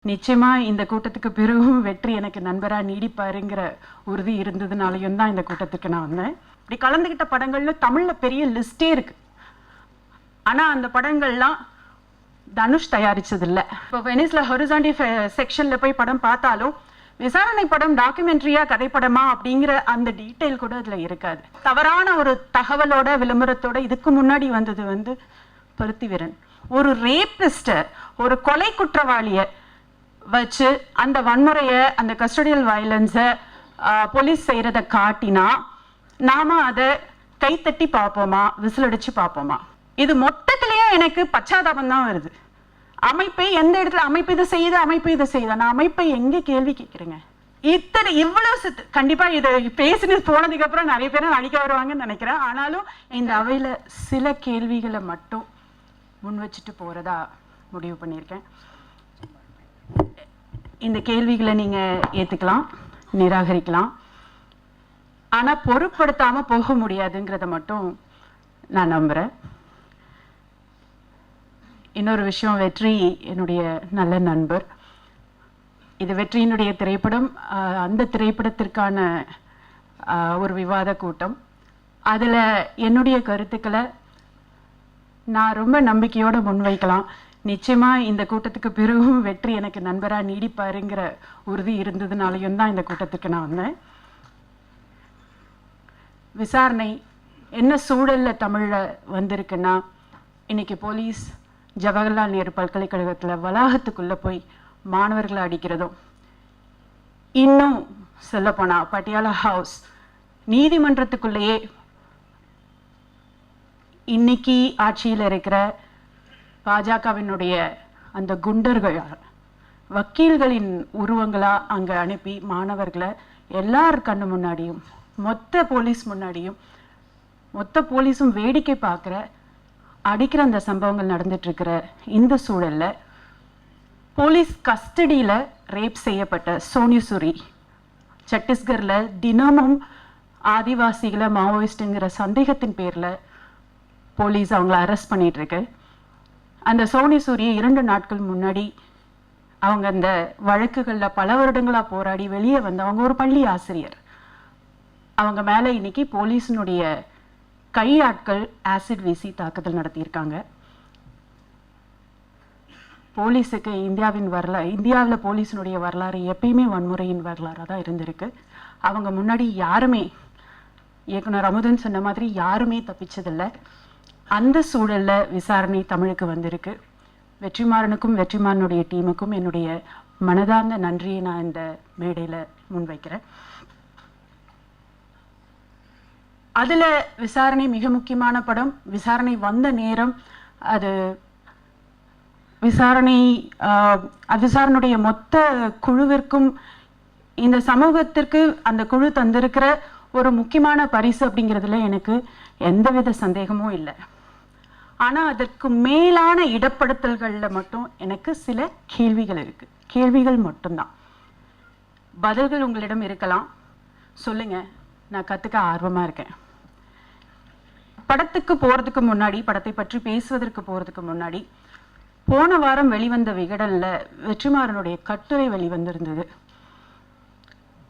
நிச்சயமா இந்த கூட்டத்துக்கு பிறகும் வெற்றி எனக்கு நண்பரா நீடிப்பாருங்கிற உறுதி இருந்ததுனாலையும் தான் இந்த கூட்டத்துக்கு நான் வந்தேன். இப்படி கலந்துகிட்ட படங்கள்ல தமிழ்ல பெரிய லிஸ்டே இருக்கு. ஆனா அந்த படங்கள்லாம் தனுஷ் தயாரிச்சது இல்லை. இப்போ வெனிஸ்ல ஹொரிசாண்டி செக்ஷன்ல போய் படம் பார்த்தாலும் விசாரணை படம் டாக்குமெண்ட்ரியா கதைப்படமா அப்படிங்கிற அந்த டீட்டெயில் கூட அதுல இருக்காது. தவறான ஒரு தகவலோட விளம்பரத்தோட இதுக்கு முன்னாடி வந்தது வந்து பருத்திவீரன். ஒரு ரேபிஸ்ட, ஒரு கொலை குற்றவாளிய வச்சு அந்த வன்முறைய, அந்த கஸ்டடியல் வயலன்ஸை போலீஸ் செய்யறத காட்டினா நாம அதை கைத்தட்டி பார்ப்போமா, விசிலடிச்சு பார்ப்போமா? இது மொத்தத்திலேயே எனக்கு பச்சாதாபம் தான் வருது. அமைப்பை எந்த இடத்துல அமைப்பு இதை செய்யுது, அமைப்பு இதை செய்யுது, நான் அமைப்பை எங்க கேள்வி கேட்கிறேங்க? இவ்வளவு கண்டிப்பா இதை பேசினு போனதுக்கு அப்புறம் நிறைய பேரை நடிக்க வருவாங்கன்னு நினைக்கிறேன். ஆனாலும் இந்த அவையில சில கேள்விகளை மட்டும் முன் வச்சுட்டு போறதா முடிவு பண்ணியிருக்கேன். இந்த கேள்விகளை நீங்க ஏத்துக்கலாம், நிராகரிக்கலாம். ஆனா பொருட்படுத்தாம போக முடியாதுங்கிறத மட்டும் நான் நம்புறேன். இன்னொரு விஷயம், வெற்றி என்னுடைய நல்ல நண்பர். இது வெற்றியினுடைய திரைப்படம். அந்த திரைப்படத்திற்கான ஒரு விவாத கூட்டம். அதுல என்னுடைய கருத்துக்களை நான் ரொம்ப நம்பிக்கையோட முன்வைக்கலாம். நிச்சயமா இந்த கூட்டத்துக்கு பிறகும் வெற்றி எனக்கு நண்பரா நீடிப்பாருங்கிற உறுதி இருந்ததுனாலையும் தான் இந்த கூட்டத்துக்கு நான் வந்தேன். விசாரணை என்ன சூழல்ல தமிழ்ல வந்திருக்குன்னா, இன்னைக்கு போலீஸ் ஜவஹர்லால் நேரு பல்கலைக்கழகத்தில் வளாகத்துக்குள்ள போய் மாணவர்களை அடிக்கிறதும், இன்னும் சொல்லப்போனா பட்டியாலா ஹவுஸ் நீதிமன்றத்துக்குள்ளேயே இன்னைக்கு ஆட்சியில் இருக்கிற பாஜகவினுடைய அந்த குண்டர்கள் வக்கீல்களின் உருவங்களா அங்க அனுப்பி மாணவர்களை எல்லார் கண்ணு முன்னாடியும், மொத்த போலீஸ் முன்னாடியும், மொத்த போலீஸும் வேடிக்கை பார்க்குற அடிக்கிற அந்த சம்பவங்கள் நடந்துட்டு இருக்கிற இந்த சூழல்ல போலீஸ் கஸ்டடியில ரேப் செய்யப்பட்ட சோனி சூரி சத்தீஸ்கர்ல தினமும் ஆதிவாசிகளை மாவோயிஸ்டுங்கிற சந்தேகத்தின் பேர்ல போலீஸ் அவங்கள அரெஸ்ட் பண்ணிட்டு இருக்கு. அந்த சோனி சூரியை 2 நாட்கள் முன்னாடி அவங்க அந்த வழக்குகள்ல பல வருடங்களா போராடி வெளியே வந்து, அவங்க ஒரு பள்ளி ஆசிரியர், அவங்க மேல இன்னைக்கு போலீஸினுடைய கையாட்கள் ஆசிட் வீசி தாக்குதல் நடத்தியிருக்காங்க. போலீஸுக்கு இந்தியாவில் போலீஸினுடைய வரலாறு எப்பயுமே வன்முறையின் வரலாறாக தான் இருந்திருக்கு. அவங்க முன்னாடி யாருமே, இயக்குனர் அமுதன் சொன்ன மாதிரி யாருமே தப்பிச்சதில்லை. அந்த சூழல்ல விசாரணை தமிழுக்கு வந்திருக்கு. வெற்றிமாறனுக்கும் வெற்றிமாறனுடைய டீமுக்கும் என்னுடைய மனதார்ந்த நன்றியை நான் இந்த மேடையில முன்வைக்கிறேன். அதுல விசாரணை மிக முக்கியமான படம். விசாரணை வந்த நேரம், அது விசாரணையுடைய மொத்த குழுவிற்கும் இந்த சமூகத்திற்கு அந்த குழு தந்திருக்கிற ஒரு முக்கியமான பரிசு அப்படிங்கிறதுல எனக்கு எந்தவித சந்தேகமும் இல்லை. ஆனா அதற்கு மேலான இடப்படுத்தல்கள்ல மட்டும் எனக்கு சில கேள்விகள் இருக்கு. கேள்விகள் மட்டும்தான். பதில்கள் உங்களிடம் இருக்கலாம், சொல்லுங்க, நான் கத்துக்க ஆர்வமா இருக்கேன். படத்துக்கு போறதுக்கு முன்னாடி, படத்தை பற்றி பேசுவதற்கு போறதுக்கு முன்னாடி, போன வாரம் வெளிவந்த விகடன்ல வெற்றிமாறனுடைய கட்டுரை வெளிவந்திருந்தது.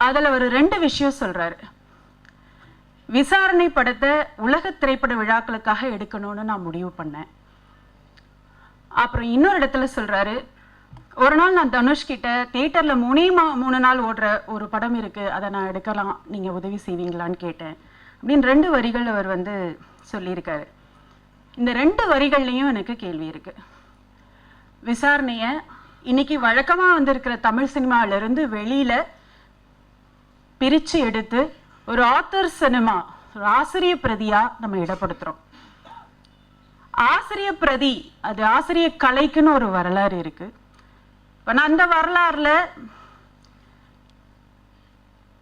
அதுல ஒரு 2 விஷயம் சொல்றாரு. விசாரணை படத்தை உலக திரைப்பட விழாக்களுக்காக எடுக்கணும்னு நான் முடிவு பண்ணேன். அப்புறம் இன்னொரு இடத்துல சொல்றாரு, ஒரு நாள் நான் தனுஷ் கிட்ட தியேட்டர்ல 3 நாள் ஓடுற ஒரு படம் இருக்கு, அதை நான் எடுக்கலாம், நீங்க உதவி செய்வீங்களான்னு கேட்டேன் அப்படின்னு 2 வரிகள் அவர் வந்து சொல்லியிருக்காரு. இந்த 2 வரிகள்லையும் எனக்கு கேள்வி இருக்கு. விசாரணைய இன்னைக்கு வழக்கமா வந்திருக்கிற தமிழ் சினிமாவில இருந்து வெளியில பிரிச்சு எடுத்து ஒரு ஆத்தர் சினிமா, ஒரு ஆசிரிய பிரதியா நம்ம இடப்படுத்துறோம். ஆசிரிய பிரதி, அது ஆசிரிய கலைக்குன்னு ஒரு வரலாறு இருக்கு. அந்த வரலாறுல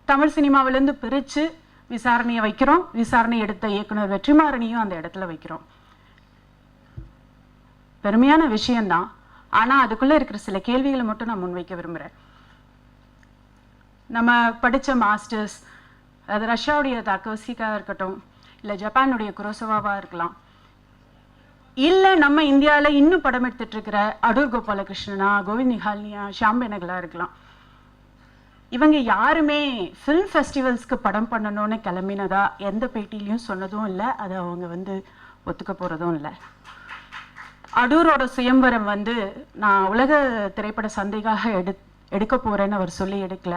தமிழ் சினிமாவிலிருந்து பிரிச்சு விசாரணையை வைக்கிறோம். விசாரணை எடுத்த இயக்குனர் வெற்றிமாறனையும் அந்த இடத்துல வைக்கிறோம். பெருமையான விஷயம்தான். ஆனா அதுக்குள்ள இருக்கிற சில கேள்விகளை மட்டும் நான் முன்வைக்க விரும்புறேன். நம்ம படிச்ச மாஸ்டர்ஸ், அது ரஷ்யாவுடைய தாக்கோசிக்கா இருக்கட்டும், இல்லை ஜப்பானுடைய குரோசவாவா இருக்கலாம், இல்லை நம்ம இந்தியாவில் இன்னும் படம் எடுத்துட்டு இருக்கிற அடூர் கோபாலகிருஷ்ணனா, கோவிந்த் நிகால்னியா, ஷியாம் பெனகலா இருக்கலாம். இவங்க யாருமே ஃபிலிம் ஃபெஸ்டிவல்ஸ்க்கு படம் பண்ணணும்னு கிளம்பினதா எந்த பேட்டிலையும் சொன்னதும் இல்லை. அதை அவங்க வந்து ஒத்துக்க போகிறதும் இல்லை. அடூரோட சுயம்பரம் வந்து நான் உலக திரைப்பட சந்தைக்காக எடுக்க போகிறேன்னு அவர் சொல்லி எடுக்கல.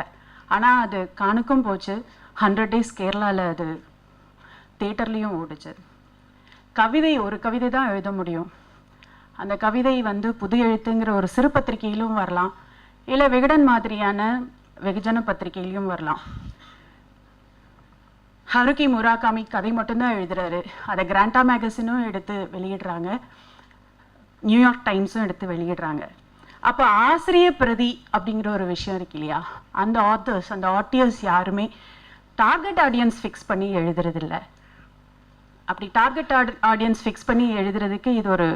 ஆனால் அது காணுக்கும் போச்சு. 100 days கேரளாவில் அது தேட்டர்லேயும் ஓடிச்சு. கவிதை, ஒரு கவிதை தான் எழுத முடியும். அந்த கவிதை வந்து புது எழுத்துங்கிற ஒரு சிறு பத்திரிகையிலும் வரலாம், இல்லை விகடன் மாதிரியான வெகுஜன பத்திரிகையிலையும் வரலாம். ஹருகி முராகாமி கதை மட்டும்தான் எழுதுறாரு. அதை கிராண்டா மேகசினும் எடுத்து வெளியிடுறாங்க, நியூயார்க் டைம்ஸும் எடுத்து வெளியிடுறாங்க. அப்போ ஆசிரிய பிரதி அப்படிங்கிற ஒரு விஷயம் இருக்கு இல்லையா, அந்த ஆத்தர்ஸ், அந்த ஆர்டியர்ஸ் யாருமே டார்கெட் ஆடியன்ஸ் ஃபிக்ஸ் பண்ணி எழுதுறதில்ல. அப்படி டார்கெட் ஆடியன்ஸ் ஃபிக்ஸ் பண்ணி எழுதுறதுக்கு இது ஒரு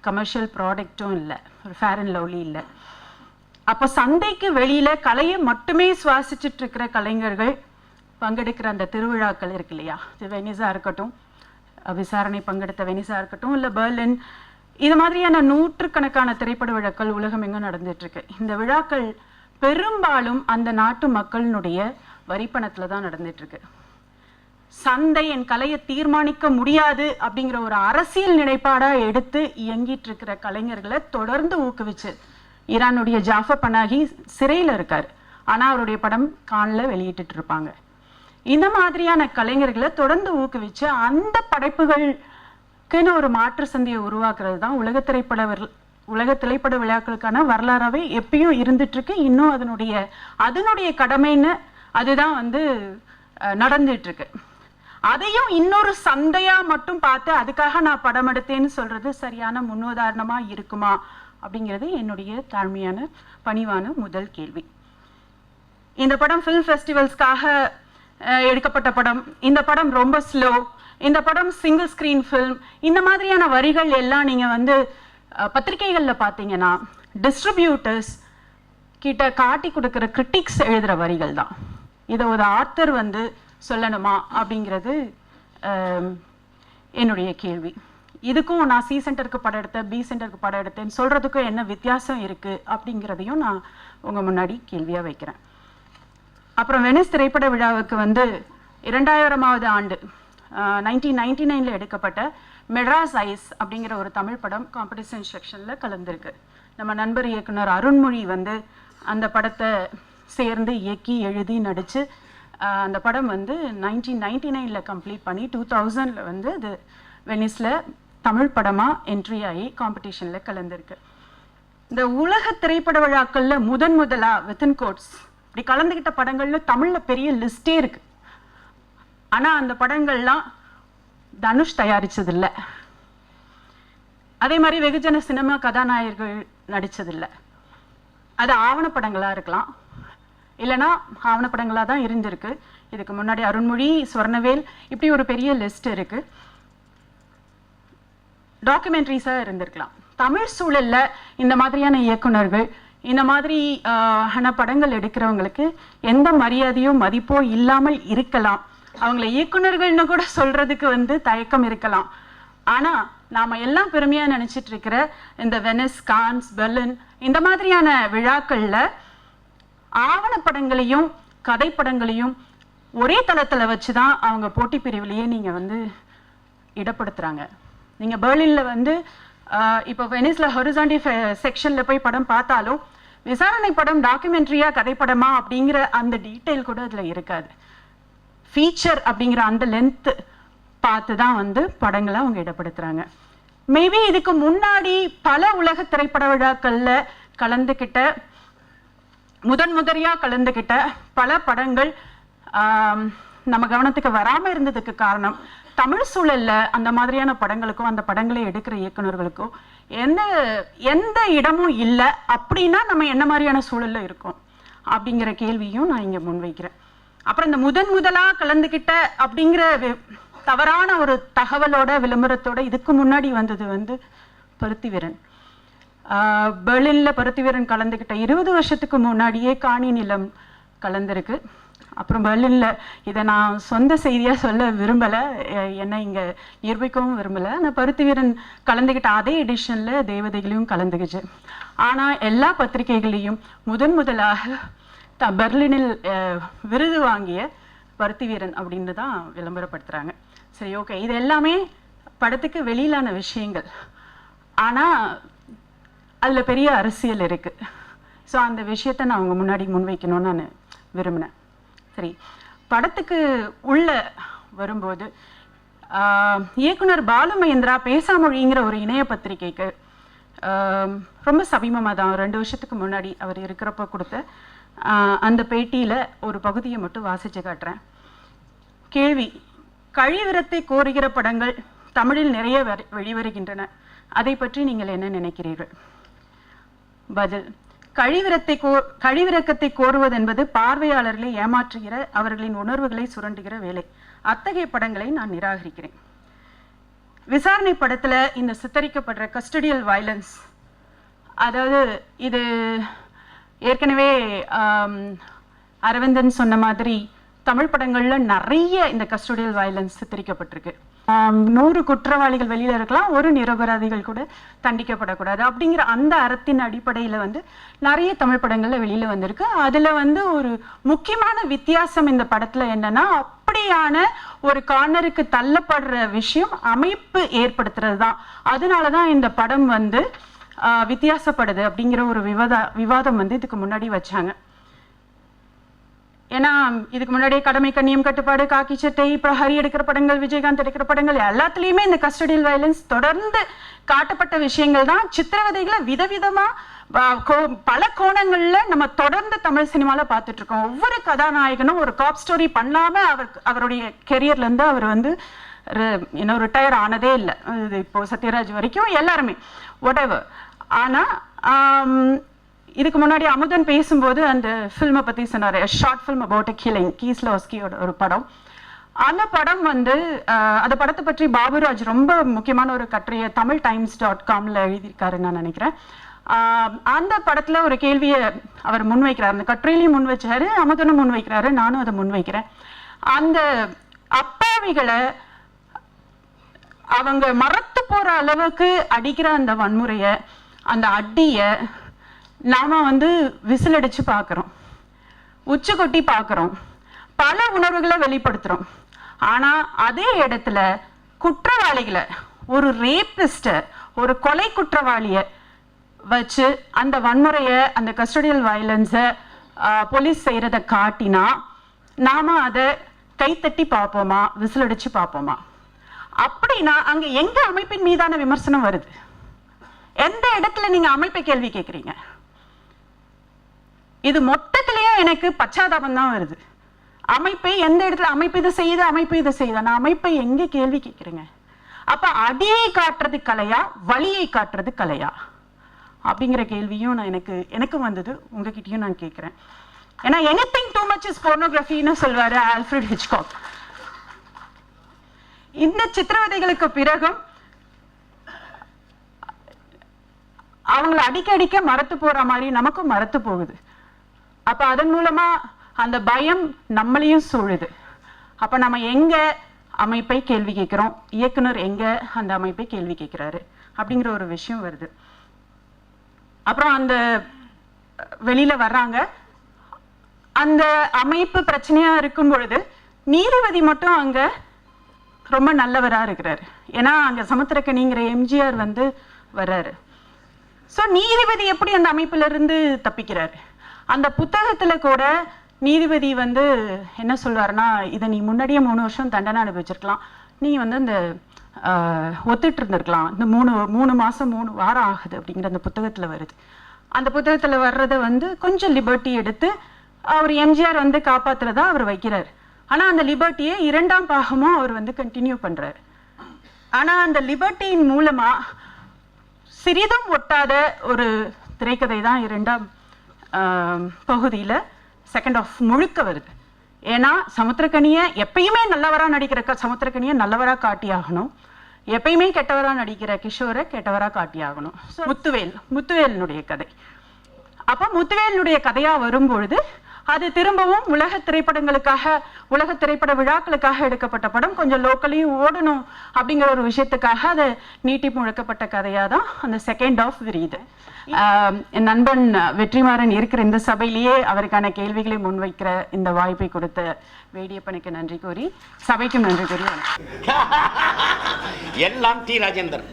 கமர்ஷியல் ப்ராடக்டும் இல்லை, ஒரு ஃபேர் அண்ட் லவ்லி இல்லை. அப்போ சந்தைக்கு வெளியில கலையை மட்டுமே சுவாசிச்சுட்டு இருக்கிற கலைஞர்கள் பங்கெடுக்கிற அந்த திருவிழாக்கள் இருக்கு இல்லையா, இது வெனிஸா இருக்கட்டும், விசாரணை பங்கெடுத்த வெனிஸா இருக்கட்டும், இல்லை பெர்லின், இது மாதிரியான நூற்றுக்கணக்கான திரைப்பட விழாக்கள் உலகம் எங்கும் நடந்துட்டு இருக்கு. இந்த விழாக்கள் பெரும்பாலும் அந்த நாட்டு மக்களினுடைய வரிப்பணத்துல தான் நடந்துட்டு இருக்கு. சந்தை என் கலையை தீர்மானிக்க முடியாது அப்படிங்கிற ஒரு அரசியல் நிலைப்பாடா எடுத்து இயங்கிட்டு இருக்கிற கலைஞர்களை தொடர்ந்து ஊக்குவிச்சு, ஈரானுடைய ஜாஃபர் பனாகி சிறையில் இருக்காரு, ஆனா அவருடைய படம் கான்ல வெளியிட்டு இருப்பாங்க. இந்த மாதிரியான கலைஞர்களை தொடர்ந்து ஊக்குவிச்சு அந்த படைப்புகளுக்குன்னு ஒரு மாற்று சந்தையை உருவாக்குறது தான் உலக திரைப்பட விழாக்களுக்கான வரலாறாவே எப்பயும் இருந்துட்டு இருக்கு. இன்னும் அதனுடைய கடமைன்னு அதுதான் வந்து நடந்துட்டு இருக்கு. அதையும் இன்னொரு சந்தையா மட்டும் பார்த்து அதுக்காக நான் படம் எடுத்தேன்னு சொல்றது சரியான முன்னுதாரணமா இருக்குமா அப்படிங்கிறது என்னுடைய தாழ்மையான பணிவான முதல் கேள்வி. இந்த படம் ஃபிலிம் ஃபெஸ்டிவல்ஸ்க்காக எடுக்கப்பட்ட படம், இந்த படம் ரொம்ப ஸ்லோ, இந்த படம் சிங்கிள் ஸ்கிரீன் ஃபில்ம், இந்த மாதிரியான வரிகள் எல்லாம் நீங்க வந்து பத்திரிகைகளில் பார்த்தீங்கன்னா டிஸ்ட்ரிபியூட்டர்ஸ் கிட்ட காட்டி கொடுக்குற கிரிட்டிக்ஸ் எழுதுகிற வரிகள் தான். இதை ஒரு ஆத்தர் வந்து சொல்லணுமா அப்படிங்கிறது என்னுடைய கேள்வி. இதுக்கும் நான் சி சென்டருக்கு படம் எடுத்தேன், பி சென்டருக்கு படம் எடுத்தேன்னு சொல்கிறதுக்கும் என்ன வித்தியாசம் இருக்குது அப்படிங்கிறதையும் நான் உங்கள் முன்னாடி கேள்வியாக வைக்கிறேன். அப்புறம் வெனிஸ் திரைப்பட விழாவுக்கு வந்து 2000ஆவது ஆண்டு 1999 எடுக்கப்பட்ட மெட்ராஸ் ஐஸ் அப்படிங்கிற ஒரு தமிழ் படம் காம்படிஷன் செக்ஷனில் கலந்துருக்கு. நம்ம நண்பர் இயக்குனர் அருண்மொழி வந்து அந்த படத்தை சேர்ந்து இயக்கி எழுதி நடித்து அந்த படம் வந்து 1999 கம்ப்ளீட் பண்ணி 2000 வந்து அது வெனிஸில் தமிழ் படமாக என்ட்ரி ஆகி காம்படிஷனில் கலந்துருக்கு. இந்த உலக திரைப்பட விழாக்களில் முதலாக வித்தின் கோட்ஸ் இப்படி கலந்துக்கிட்ட படங்கள்ல தமிழில் பெரிய லிஸ்டே இருக்கு. ஆனால் அந்த படங்கள்லாம் தனுஷ் தயாரிச்சதில்லை, அதே மாதிரி வெகுஜன சினிமா கதாநாயகர்கள் நடித்ததில்லை. அது ஆவணப்படங்களாக இருக்கலாம், இல்லைனா ஆவணப்படங்களாக தான் இருந்திருக்கு. இதுக்கு முன்னாடி அருண்மொழி, ஸ்வர்ணவேல், இப்படி ஒரு பெரிய லிஸ்ட் இருக்கு. டாக்குமெண்ட்ரிஸாக இருந்திருக்கலாம். தமிழ் சூழலில் இந்த மாதிரியான இயக்குனர்கள், இந்த மாதிரி படங்கள் எடுக்கிறவங்களுக்கு எந்த மரியாதையும் மதிப்போ இல்லாமல் இருக்கலாம். அவங்கள இயக்குனர்கள்னு கூட சொல்றதுக்கு வந்து தயக்கம் இருக்கலாம். ஆனால் நாம் எல்லாம் பெருமையாக நினச்சிட்டு இருக்கிற இந்த வெனிஸ், கான்ஸ், பெர்லின், இந்த மாதிரியான விழாக்களில் ஆவணப்படங்களையும் கதைப்படங்களையும் ஒரே தளத்தில் வச்சு தான் அவங்க போட்டி பிரிவிலேயே நீங்கள் வந்து இடப்படுத்துகிறாங்க. நீங்கள் பெர்லினில் வந்து இப்போ வெனிஸில் ஹொரிசாண்டி செக்ஷனில் போய் படம் பார்த்தாலும் விசாரணை படம் டாக்குமெண்ட்ரியா கதைப்படமா அப்படிங்கிற அந்த டீட்டெயில் கூட அதில் இருக்காது. ஃபீச்சர் அப்படிங்கிற அந்த லென்த் பார்த்து தான் வந்து படங்களை அவங்க இடப்படுத்துகிறாங்க. மேபி இதுக்கு முன்னாடி பல உலக திரைப்பட விழாக்களில் கலந்துக்கிட்ட முதன்முறையாக கலந்துக்கிட்ட பல படங்கள் நம்ம கவனத்துக்கு வராமல் இருந்ததுக்கு காரணம் தமிழ் சூழல்ல அந்த மாதிரியான படங்களுக்கும் அந்த படங்களை எடுக்கிற இயக்குநர்களுக்கும் எந்த இடமும் இல்லை. அப்படின்னா நம்ம என்ன மாதிரியான சூழல்ல இருக்கோம் அப்படிங்கிற கேள்வியும் நான் இங்கே முன்வைக்கிறேன். அப்புறம் இந்த முதலாக கலந்துக்கிட்ட அப்படிங்கிற தவறான ஒரு தகவலோட விளம்பரத்தோட இதுக்கு முன்னாடி வந்தது வந்து பருத்திவீரன். பெர்லின்ல பருத்திவீரன் கலந்துக்கிட்ட 20 வருஷத்துக்கு முன்னாடியே காணி நிலம் கலந்துருக்கு. அப்புறம் பெர்லினில் இதை நான் சொந்த செய்தியாக சொல்ல விரும்பலை, என்னை இங்கே நிரூபிக்கவும் விரும்பலை. அந்த பருத்தி வீரன் கலந்துக்கிட்ட அதே எடிஷனில் தேவதைகளையும் கலந்துக்கிச்சு. ஆனால் எல்லா பத்திரிகைகளையும் முதலாக பெர்லினில் விருது வாங்கிய பருத்தி வீரன் அப்படின்னு தான் விளம்பரப்படுத்துகிறாங்க. சரி, ஓகே, இது எல்லாமே படத்துக்கு வெளியிலான விஷயங்கள். ஆனால் அதில் பெரிய அரசியல் இருக்குது. ஸோ அந்த விஷயத்தை நான் அவங்க முன்னாடி முன்வைக்கணும்னு நான் விரும்பினேன். சரி, படத்துக்கு உள்ள வரும்போது இயக்குனர் பாலு மகேந்திரா பேசாமொழிங்கிற ஒரு இணைய பத்திரிகைக்கு ரொம்ப சமீபமாக தான் 2 வருஷத்துக்கு முன்னாடி அவர் இருக்கிறப்ப கொடுத்த அந்த பேட்டியில் ஒரு பகுதியை மட்டும் வாசித்து காட்டுறேன். கேள்வி: கழிவிரத்தை கோருகிற படங்கள் தமிழில் நிறைய வெளிவருகின்றன, அதை பற்றி நீங்கள் என்ன நினைக்கிறீர்கள்? பதில்: கழிவிறக்கத்தை கோருவது என்பது பார்வையாளர்களை ஏமாற்றுகிற, அவர்களின் உணர்வுகளை சுரண்டுகிற வேலை. அத்தகைய படங்களை நான் நிராகரிக்கிறேன். விசாரணை படத்துல இந்த சித்தரிக்கப்படுற கஸ்டடியல் வயலன்ஸ், அதாவது இது ஏற்கனவே அரவிந்தன் சொன்ன மாதிரி தமிழ் படங்கள்ல நிறைய இந்த கஸ்டடியல் வயலன்ஸ் சித்தரிக்கப்பட்டிருக்கு. 100 குற்றவாளிகள் வெளியில இருக்கலாம், ஒரு நிரபராதிகள் கூட தண்டிக்கப்படக்கூடாது அப்படிங்கிற அந்த அறத்தின் அடிப்படையில நிறைய தமிழ் படங்கள்ல வெளியில வந்திருக்கு. அதுல ஒரு முக்கியமான வித்தியாசம் இந்த படத்துல என்னன்னா, அப்படியான ஒரு கார்னருக்கு தள்ளப்படுற விஷயம் அமைப்பு ஏற்படுத்துறது தான். அதனாலதான் இந்த படம் வித்தியாசப்படுது அப்படிங்கிற ஒரு விவாதம் இதுக்கு முன்னாடி வச்சாங்க. ஏன்னா இதுக்கு முன்னாடியே கடமை, கண்ணியம், கட்டுப்பாடு, காக்கி சட்டை, பிரஹரி எடுக்கிற படங்கள், விஜயகாந்த் எடுக்கிற படங்கள் எல்லாத்துலேயுமே இந்த கஸ்டடியல் வயலன்ஸ் தொடர்ந்து காட்டப்பட்ட விஷயங்கள் தான். சித்திரவதைகளை விதவிதமா பல கோணங்கள்ல நம்ம தொடர்ந்து தமிழ் சினிமால பார்த்துட்டு இருக்கோம். ஒவ்வொரு கதாநாயகனும் ஒரு காப் ஸ்டோரி பண்ணாம அவருடைய கெரியர்ல இருந்து அவர் இன்னும் ரிட்டையர் ஆனதே இல்லை. இப்போ சத்யராஜ் வரைக்கும் எல்லாருமே whatever. ஆனா இதுக்கு முன்னாடி அமுதன் பேசும்போது அந்த ஃபில்மை பற்றி சொன்னார், short film about a killing, கீஸ்லோஸ்கியோட ஒரு படம். அந்த படம் அந்த படத்தை பற்றி பாபுராஜ் ரொம்ப முக்கியமான ஒரு கட்டுரையை tamiltimes.comல எழுதியிருக்காருன்னு நான் நினைக்கிறேன். அந்த படத்தில் ஒரு கேள்வியை அவர் முன்வைக்கிறார், அந்த கட்டுரையிலையும் முன் வச்சாரு, அமுதனும் முன் வைக்கிறாரு, நானும் அதை முன்வைக்கிறேன். அந்த அப்பாவிகளை அவங்க மறத்து போற அளவுக்கு அடிக்கிற அந்த வன்முறையை, அந்த அடியை நாம விசிலடிச்சு பார்க்குறோம், உச்சி கொட்டி பார்க்குறோம், பல உணர்வுகளை வெளிப்படுத்துறோம். ஆனா அதே இடத்துல குற்றவாளிகளை, ஒரு ரேபிஸ்ட, ஒரு கொலை குற்றவாளியை வச்சு அந்த வன்முறையை, அந்த கஸ்டடியல் வயலன்ஸை போலீஸ் செய்யறதை காட்டினா நாம அதை கைத்தட்டி பார்ப்போமா, விசிலடிச்சு பார்ப்போமா? அப்படின்னா அங்க எங்க அமைப்பின் மீதான விமர்சனம் வருது? எந்த இடத்துல நீங்க அமைப்பை கேள்வி கேட்குறீங்க? இது மொத்தத்திலேயே எனக்கு பச்சாதாபம் தான் வருது. அமைப்பை எந்த இடத்துல அமைப்பு இதை செய்யுது, அமைப்பு இதை செய்யுது, நான் அமைப்பை எங்க கேள்வி கேட்குறேங்க? அப்ப அடியை காட்டுறது கலையா, வலியை காட்டுறது கலையா அப்படிங்கிற கேள்வியும் நான் எனக்கு வந்தது, உங்ககிட்டயும் நான் கேட்கிறேன். ஏன்னா எனிதிங் டூ மச் இஸ் போர்னோகிராஃபின்னு சொல்வாரு ஆல்ஃபிரட் ஹிச்காக். இந்த சித்திரவதைகளுக்கு பிறகும் அவங்களை அடிக்க மறத்து போற மாதிரி நமக்கும் மறத்து போகுது. அப்ப அதன் மூலமா அந்த பயம் நம்மளையும் சூழுது. அப்ப நம்ம எங்க அமைப்பை கேள்வி கேட்கிறோம், இயக்குனர் எங்க அந்த அமைப்பை கேள்வி கேட்கிறாரு அப்படிங்கிற ஒரு விஷயம் வருது. அப்புறம் அந்த வெளியில வர்றாங்க, அந்த அமைப்பு பிரச்சனையா இருக்கும் பொழுது நீதிபதி மட்டும் அங்க ரொம்ப நல்லவரா இருக்கிறாரு. ஏன்னா அங்க சமுத்திரக்கனிங்கிற எம்ஜிஆர் வர்றாரு. ஸோ நீதிபதி எப்படி அந்த அமைப்புல இருந்து தப்பிக்கிறாரு? அந்த புத்தகத்துல கூட நீதிபதி என்ன சொல்வாருன்னா, இதை நீ முன்னாடியே 3 வருஷம் தண்டனை அனுபவிச்சிருக்கலாம், நீ அந்த ஒத்துட்டு இருந்திருக்கலாம், இந்த 3 மாசம் 3 வாரம் ஆகுது அப்படிங்கிற அந்த புத்தகத்துல வருது. அந்த புத்தகத்துல வர்றதை கொஞ்சம் லிபர்ட்டி எடுத்து அவர் எம்ஜிஆர் காப்பாத்துறதா அவர் வைக்கிறார். ஆனா அந்த லிபர்ட்டியை 2ஆம் பாகமும் அவர் கண்டினியூ பண்றாரு. ஆனா அந்த லிபர்ட்டியின் மூலமா சிறிதும் ஒட்டாத ஒரு திரைக்கதை தான் 2ஆம் பகுதியில செகண்ட் ஆஃப் முழுக்க வருது. ஏன்னா சமுத்திரக்கனியை எப்பயுமே நல்லவரா நடிக்கிற சமுத்திரக்கனியை நல்லவரா காட்டி ஆகணும், எப்பயுமே கெட்டவரா நடிக்கிற கிஷோரை கெட்டவரா காட்டி ஆகணும். முத்துவேலினுடைய கதை. அப்ப முத்துவேலினுடைய கதையா வரும்பொழுது அது திரும்பவும் உலக திரைப்படங்களுக்காக, உலக திரைப்பட விழாக்களுக்காக எடுக்கப்பட்ட படம். கொஞ்சம் லோக்கலையும் ஓடணும் அப்படிங்கிற ஒரு விஷயத்துக்காக அது நீட்டி முழக்கப்பட்ட கதையாக தான் அந்த செகண்ட் ஆஃப் விரியுது. என் நண்பன் வெற்றிமாறன் இருக்கிற இந்த சபையிலேயே அவருக்கான கேள்விகளை முன்வைக்கிற இந்த வாய்ப்பை கொடுத்த வேடியப்பனுக்கு நன்றி கூறி, சபைக்கும் நன்றி கூறி. எல்லாம் டி ராஜேந்தர்.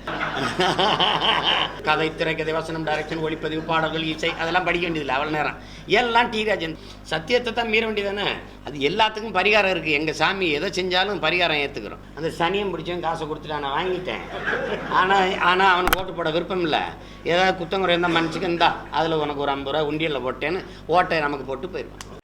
கதை, திரைக்கதை, வசனம், டைரக்ஷன், ஒளிப்பதிவு, பாடல்கள், இசை அதெல்லாம் படிக்க வேண்டியதில்லை அவ்வளோ நேரம். எல்லாம் டி ராஜேந்தர். சத்தியத்தை தான் மீற வேண்டியதானே. அது எல்லாத்துக்கும் பரிகாரம் இருக்குது. எங்கள் சாமி எதை செஞ்சாலும் பரிகாரம் ஏற்றுக்கிறோம். அந்த சனியம் பிடிச்சவன் காசை கொடுத்துட்டு நான் வாங்கிட்டேன். ஆனால் அவனுக்கு ஓட்டு போட விருப்பம் இல்லை. ஏதாவது குத்தங்குறை இருந்தால் மன்னிச்சுக்க, இருந்தா அதில் உனக்கு ஒரு 50 ரூபா உண்டியலில் போட்டேன்னு ஓட்டை நமக்கு போட்டு போயிடுவான்.